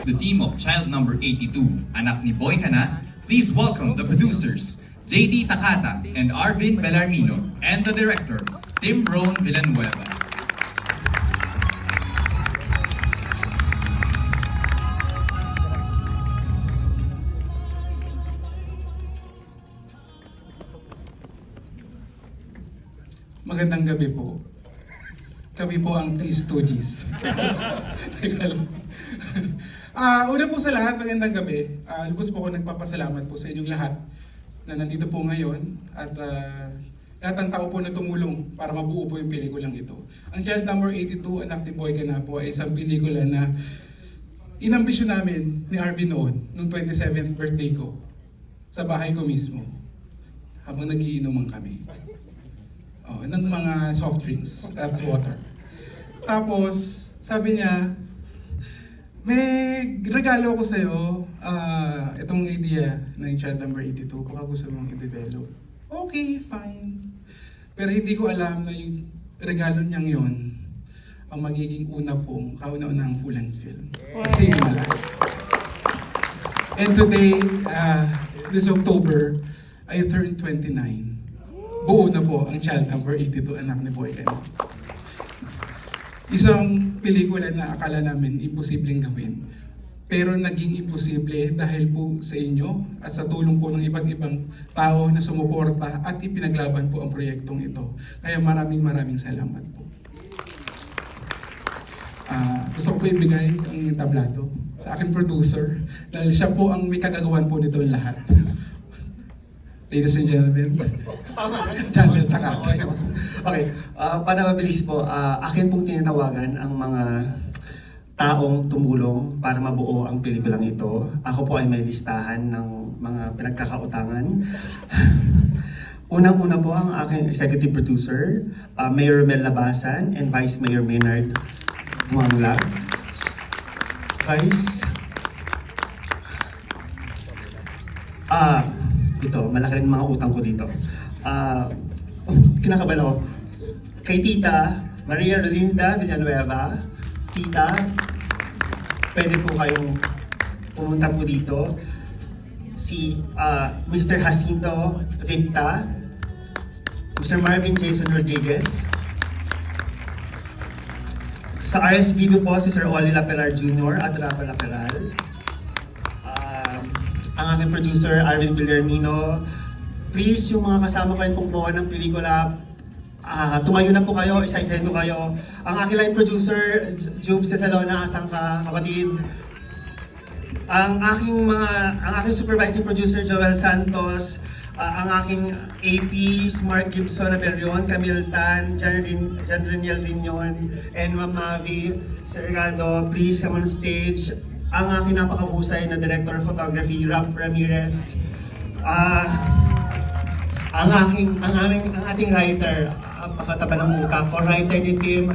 The team of child number 82, Anak ni Boy Ka Na, please welcome the producers, JD Takata and Arvin Bellarmino, and the director, Tim Ron Villanueva. Magandang gabi po. Kami po ang Three Stooges. Teka lang. Una po sa lahat, magandang gabi. Lubos po ako nagpapasalamat po sa inyong lahat na nandito po ngayon at lahat ng tao po na tumulong para mabuo po yung pelikulang ito. Ang Child Number 82, Anak ni Boy Ka Na po ay isang pelikula na inambisyon namin ni Arvin noon, nung 27th birthday ko, sa bahay ko mismo, habang nagiinuman kami. Ng mga soft drinks at water. Tapos, sabi niya, may regalo ko sa'yo, itong idea ng Child Number 82, baka gusto mong i-develop. Okay, fine. Pero hindi ko alam na yung regalo niyang yon ang magiging una kong kauna-unahang full-length film. Sa Cinema Life. And today, this October, I turned 29. Buo na po ang Child Number 82, Anak ni Boy Ka Na. Isang pelikula na akala namin imposibleng gawin. Pero naging imposible dahil po sa inyo at sa tulong po ng iba't ibang tao na sumuporta at ipinaglaban po ang proyektong ito. Kaya maraming salamat po. Gusto ko po ibigay ang tablado sa aking producer dahil siya po ang may kagagawan po nito lahat. Ladies and gentlemen, Channel Takata. Okay, para mabilis po, akin pong tinatawagan ang mga taong tumulong para mabuo ang pelikulang ito. Ako po ay may listahan ng mga pinagkakautangan. Unang-una po ang aking executive producer, Mayor Mel Labasan and Vice Mayor Maynard Muangla. Vice, ito, malaki rin mga utang ko dito. Kinakabahan ako. Kay Tita Maria Rolinda Villanueva, Tita, pwede po kayong pumunta po dito. Si Mr. Jacinto Victa, Mr. Marvin Jason Rodriguez. Sa RSVP po si Sir Oli Lapelar Jr. at Rafa Laperal. Ang aking producer, Arvin Bellarmino. Please, yung mga kasama ko rin pong buwan ng pelikula, tumayo na po kayo, isa-isahin ko kayo. Ang aking line producer, Jube Cesalona, asang kapatid. Ang aking supervising producer, Joel Santos. Ang aking APs, Mark Gibson Aberion, Camille Tan, Jan Reniel Rignon, and Ma'am Mavi Sergado. Please come on stage. Ang aking napakahusay na Director of Photography, Rap Ramirez. Ang ating writer, pakataba ng muka ko, writer ni Tim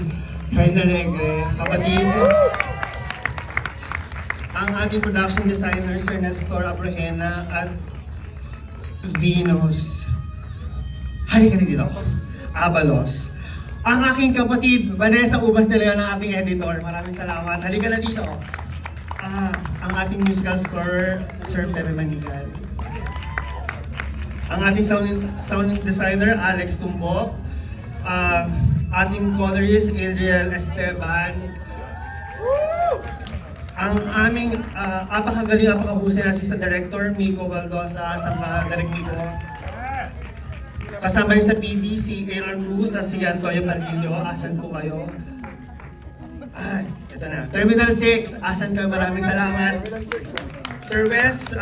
Hernalegre, kapatid. Ang ating production designer, Sir Nestor Abrahena at Venus. Halika na dito. Abalos. Ang aking kapatid, Vanessa Ubas de Leon, ang ating editor. Maraming salamat. Halika na dito. Ang ating musical scorer, Sir Pepe Manigal. Ang ating sound designer, Alex Tumbo. Ating colorist, Adriel Esteban. Ang aming apakagaling, apakahusay na assistant director, Miko Baldosa, Sangka Direk Miko. Kasama rin sa PD, si Aaron Cruz, si Antonio Padillo. Asan po kayo? Ito na. Terminal 6, asan kayo? Maraming salamat. Sir Wes,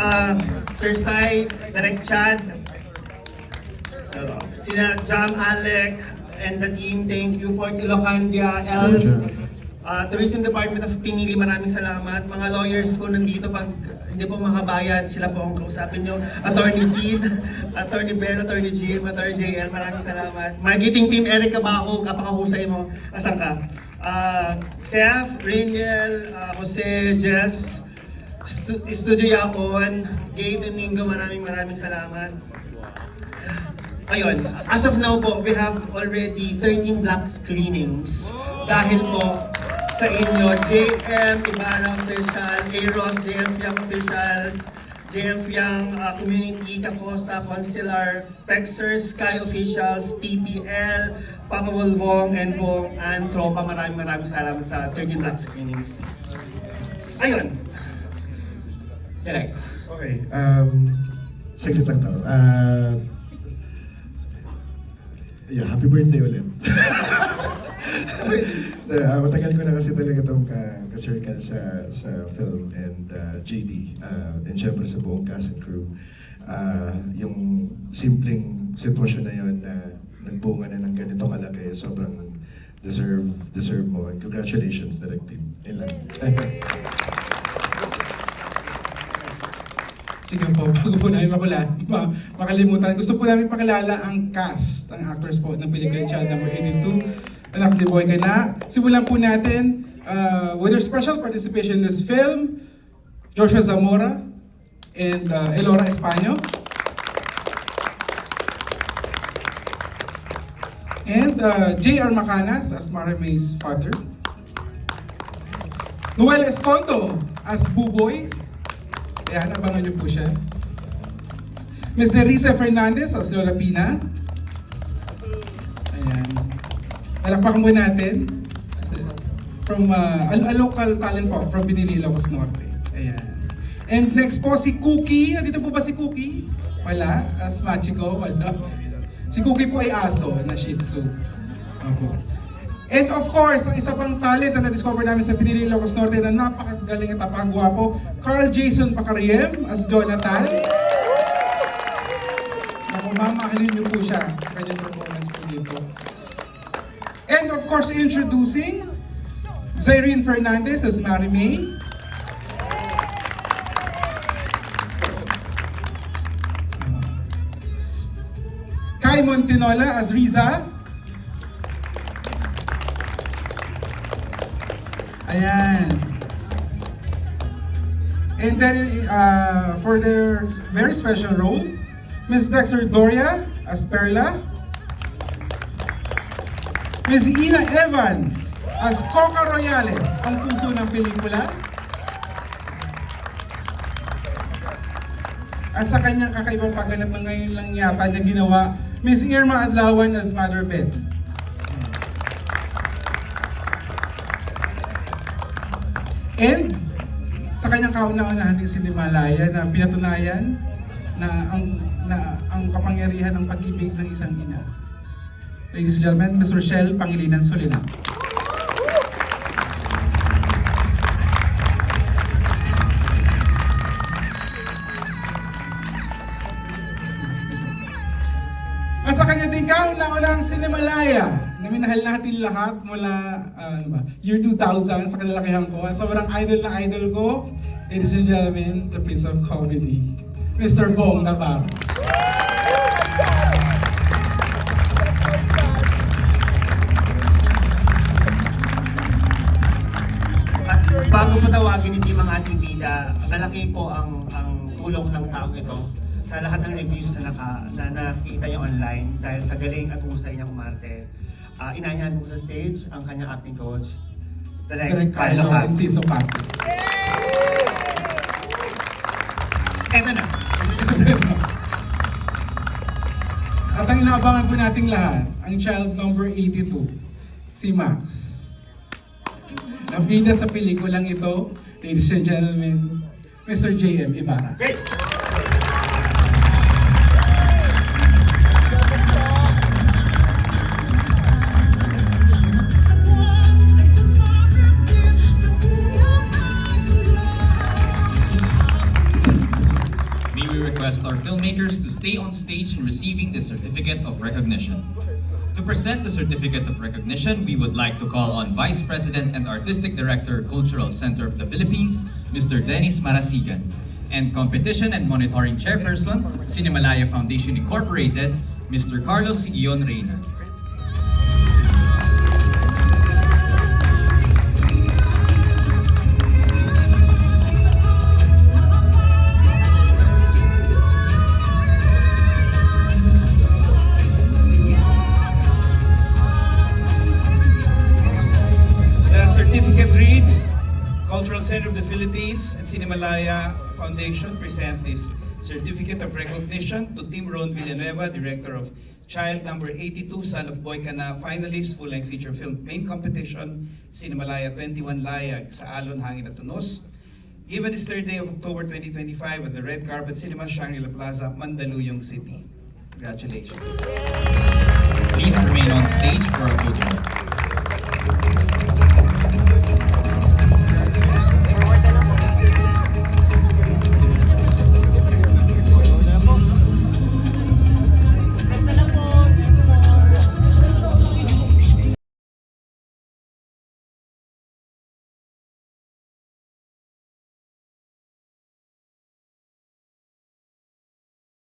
Sir Sai, Direk Chad. So, sina Jam Alec and the team, thank you. For Ilocandia, Els, Tourism Department of Pinili, maraming salamat. Mga lawyers ko nandito, pag hindi po makabayad, sila po ang kausapin nyo. Attorney Sid, Attorney Ben, Attorney Jim, Attorney JL, maraming salamat. Marketing team, Eric Cabajo, kapakahusay mo. Asan ka? Sef, Rainiel, Jose, Jess, Studio Yapon, Gay Domingo, maraming salamat. Ayun, as of now po, we have already 13 black screenings. Dahil po sa inyo, JM Ibarra Official, Eros, JM Fiang Officials, JM Fiang Community, Kakosa, Consular, Pexers, Sky Officials, PPL, Papa Volvong, and Vong, and Tropa. Maraming salamat sa 13 Black Screenings. Ayun. Direct. Okay, saglit lang tao. Yeah, happy birthday ulit. Matagal ko na kasi talaga itong ka-circle sa film and JD. And syempre sa buong cast and crew. Yung simpleng sitwasyon na yun na nagbunga na ng ganito kalaki, sobrang deserve mo. And congratulations, direct team. Yun lang. Sige po, bago po namin makalimutan, gusto po namin pakilala ang cast, ang actors po ng pelikula Child Number 82, Anak ni Boy Kana. Simulan po natin with their special participation in this film, Joshua Zamora and Elora Españo. And J.R. Macanas as Marimay's father. Noel Escondo as Buboy. Ayan, abangan niyo po siya. Ms. Nerissa Fernandez as Lola Pina. Ayan. Palakpakan mo natin. From a local talent po, from Binili, Ilocos Norte. Ayan. And next po, si Cookie. Nandito po ba si Cookie? Wala. As Machiko? Wala. Si Cookie po ay aso na Shih Tzu. Opo. And of course, ang isa pang talent na na-discover namin sa Pinili, Ilocos Norte na napakagaling at napakagwapo, Carl Jason Pacariem as Jonathan. Naku, mamahalin niyo po siya sa kanyang performance po dito. And of course, introducing Zyrene Fernandez as Marimay. Kai Montinola as Riza. Ayan. And then, for their very special role, Ms. Dexter Doria as Perla, Ms. Ina Evans as Coca Royales, ang puso ng pelikula. At sa kanyang kakaibang pagganap na ngayon lang yata niya ginawa, Ms. Irma Adlawan as Mother Beth. And sa kanyang kauna-unahan ng Sinimalaya na pinatunayan na ang kapangyarihan ng pag-ibig ng isang ina. Ladies and gentlemen, Ms. Rochelle Pangilinan Solinan. At sa kanya din kauna-unahang Sinimalaya na minahal natin lahat mula year 2000 sa kalalakihan ko. At sobrang idol na idol ko, ladies and gentlemen, the Prince of Comedy, Mr. Bong Navarro. At bago po tawagin ni Tim ang ating bida, malaki po ang tulong ng taong ito sa lahat ng reviews na nakikita niyo online dahil sa galing at husay niya umarte. Inayahan po sa stage ang kanyang acting coach, Direk Carlo Enciso Cate. Eto na. At ang inaabangan po nating lahat, ang child number 82, si Max. Nabida sa pelikulang ito, ladies and gentlemen, Mr. J.M. Ibarra. Great! Request our filmmakers to stay on stage in receiving the Certificate of Recognition. To present the Certificate of Recognition, we would like to call on Vice President and Artistic Director, Cultural Center of the Philippines, Mr. Dennis Marasigan, and Competition and Monitoring Chairperson, Cinemalaya Foundation Incorporated, Mr. Carlos Sigion Reyna. The certificate Kids and Cinemalaya Foundation present this certificate of recognition to Tim Ron Villanueva, director of Child Number 82, Son of Boy Kana, finalist, full-length feature film main competition, Cinemalaya 21 Layag sa Alon, Hangin at Tunos. Given this third day of October 2025 at the Red Carpet Cinema, Shangri-La Plaza, Mandaluyong City. Congratulations. Please remain on stage for a photo.